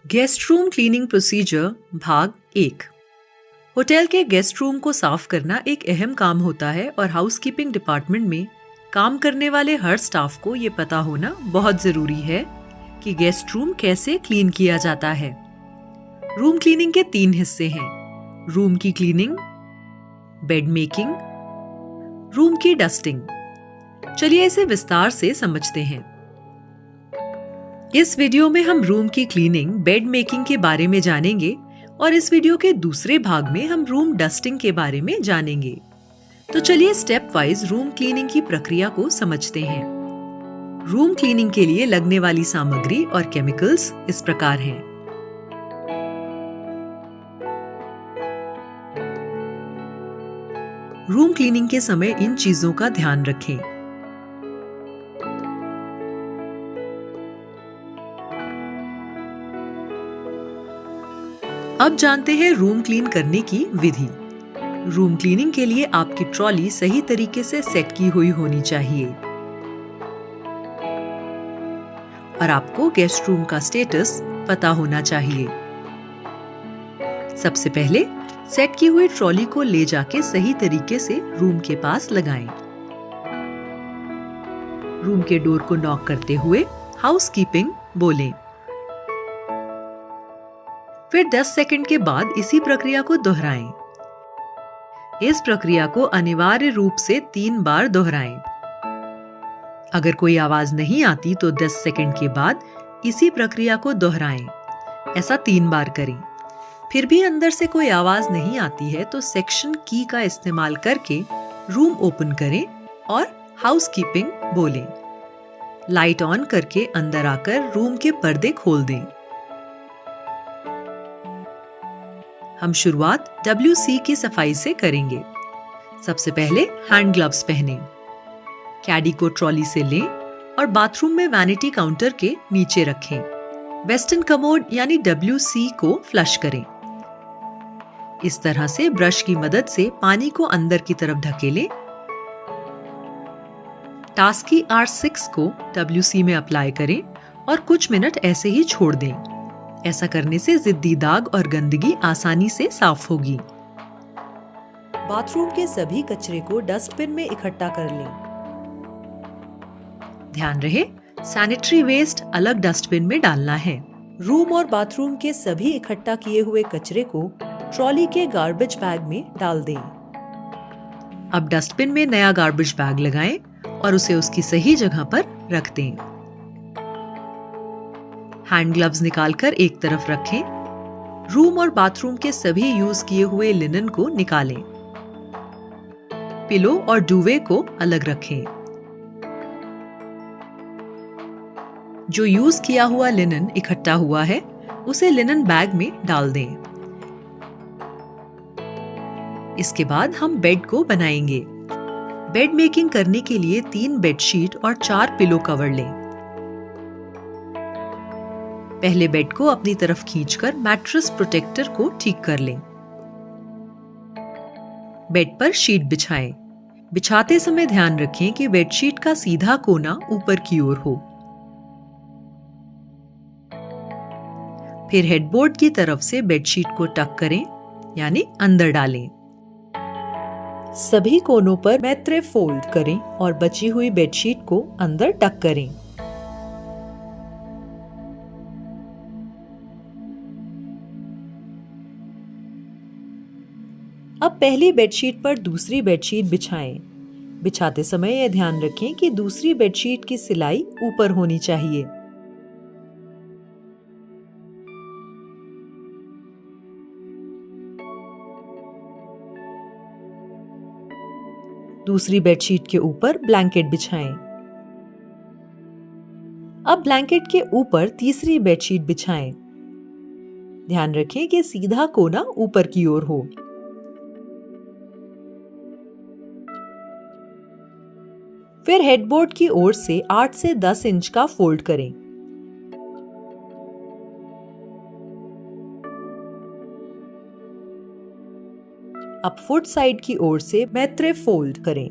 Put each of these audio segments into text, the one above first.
Guest room cleaning procedure भाग 1। Hotel के guest room को साफ करना एक अहम काम होता है और हाउसकीपिंग डिपार्टमेंट में काम करने वाले हर स्टाफ को ये पता होना बहुत जरूरी है कि गेस्ट रूम कैसे क्लीन किया जाता है। रूम क्लीनिंग के 3 हिस्से हैं: रूम की क्लीनिंग, बेड मेकिंग, रूम की डस्टिंग। चलिए इसे विस्तार से समझते हैं। इस वीडियो में हम रूम की क्लीनिंग, बेड मेकिंग के बारे में जानेंगे और इस वीडियो के दूसरे भाग में हम रूम डस्टिंग के बारे में जानेंगे। तो चलिए स्टेप वाइज रूम क्लीनिंग की प्रक्रिया को समझते हैं। रूम क्लीनिंग के लिए लगने वाली सामग्री और केमिकल्स इस प्रकार हैं। रूम क्लीनिंग के समय इन चीजों का ध्यान रखें। अब जानते हैं रूम क्लीन करने की विधि। रूम क्लीनिंग के लिए आपकी ट्रॉली सही तरीके से सेट की हुई होनी चाहिए और आपको गेस्ट रूम का स्टेटस पता होना चाहिए। सबसे पहले सेट की हुई ट्रॉली को ले जाके सही तरीके से रूम के पास लगाएं। रूम के डोर को नॉक करते हुए हाउसकीपिंग बोलें। फिर 10 सेकंड के बाद इसी प्रक्रिया को दोहराएं। इस प्रक्रिया को अनिवार्य रूप से 3 बार दोहराएं। अगर कोई आवाज नहीं आती तो 10 सेकंड के बाद इसी प्रक्रिया को दोहराएं। ऐसा 3 बार करें। फिर भी अंदर से कोई आवाज नहीं आती है तो सेक्शन की का इस्तेमाल करके रूम ओपन करें और हाउसकीपिंग बोलें। लाइट ऑन करके अंदर आकर रूम के पर्दे खोल दें। हम शुरुआत WC की सफाई से करेंगे। सबसे पहले हैंड ग्लव्स पहनें। कैडी को ट्रॉली से लें और बाथरूम में वैनिटी काउंटर के नीचे रखें। वेस्टर्न कमोड यानी WC को फ्लश करें। इस तरह से ब्रश की मदद से पानी को अंदर की तरफ ढकेलें। टास्की R6 को WC में अप्लाई करें और कुछ मिनट ऐसे ही छोड़ दें। ऐसा करने से जिद्दी दाग और गंदगी आसानी से साफ होगी। बाथरूम के सभी कचरे को डस्टबिन में इकट्ठा कर लें। ध्यान रहे, सैनिटरी वेस्ट अलग डस्टबिन में डालना है। रूम और बाथरूम के सभी इकट्ठा किए हुए कचरे को ट्रॉली के गार्बेज बैग में डाल दें। अब डस्टबिन में नया गार्बेज बैग लगाएं और उसे उसकी सही जगह पर रख दें। हैंड ग्लव्स निकालकर एक तरफ रखें। रूम और बाथरूम के सभी यूज किए हुए लिनन को निकालें। पिलो और डुवे को अलग रखें। जो यूज किया हुआ लिनन इकट्ठा हुआ है उसे लिनन बैग में डाल दें। इसके बाद हम बेड को बनाएंगे। बेड मेकिंग करने के लिए 3 बेडशीट और 4 पिलो कवर लें। पहले बेड को अपनी तरफ खींचकर मैट्रेस प्रोटेक्टर को ठीक कर लें। बेड पर शीट बिछाएं। बिछाते समय ध्यान रखें कि बेडशीट का सीधा कोना ऊपर की ओर हो। फिर हेडबोर्ड की तरफ से बेडशीट को टक करें, यानी अंदर डालें। सभी कोनों पर मैत्रे फोल्ड करें और बची हुई बेडशीट को अंदर टक करें। अब पहली बेडशीट पर दूसरी बेडशीट बिछाएं। बिछाते समय यह ध्यान रखें कि दूसरी बेडशीट की सिलाई ऊपर होनी चाहिए। दूसरी बेडशीट के ऊपर ब्लैंकेट बिछाएं। अब ब्लैंकेट के ऊपर तीसरी बेडशीट बिछाएं। ध्यान रखें कि सीधा कोना ऊपर की ओर हो। फिर हेडबोर्ड की ओर से 8 से 10 इंच का फोल्ड करें। अब फुट साइड की ओर से मैत्रे फोल्ड करें।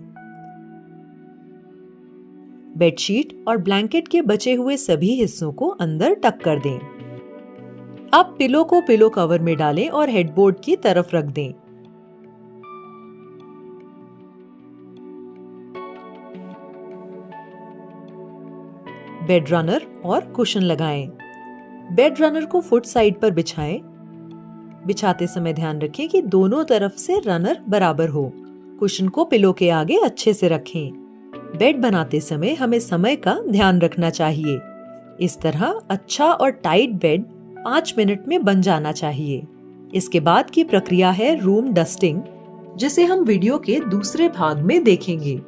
बेडशीट और ब्लैंकेट के बचे हुए सभी हिस्सों को अंदर टक कर दें। अब पिलो को पिलो कवर में डालें और हेडबोर्ड की तरफ रख दें। बेड रनर और कुशन लगाएं। बेड रनर को फुट साइड पर बिछाएं। बिछाते समय ध्यान रखें कि दोनों तरफ से रनर बराबर हो। कुशन को पिलो के आगे अच्छे से रखें। बेड बनाते समय हमें समय का ध्यान रखना चाहिए। इस तरह अच्छा और टाइट बेड 5 मिनट में बन जाना चाहिए। इसके बाद की प्रक्रिया है रूम डस्टिंग, जिसे हम वीडियो के दूसरे भाग में देखेंगे।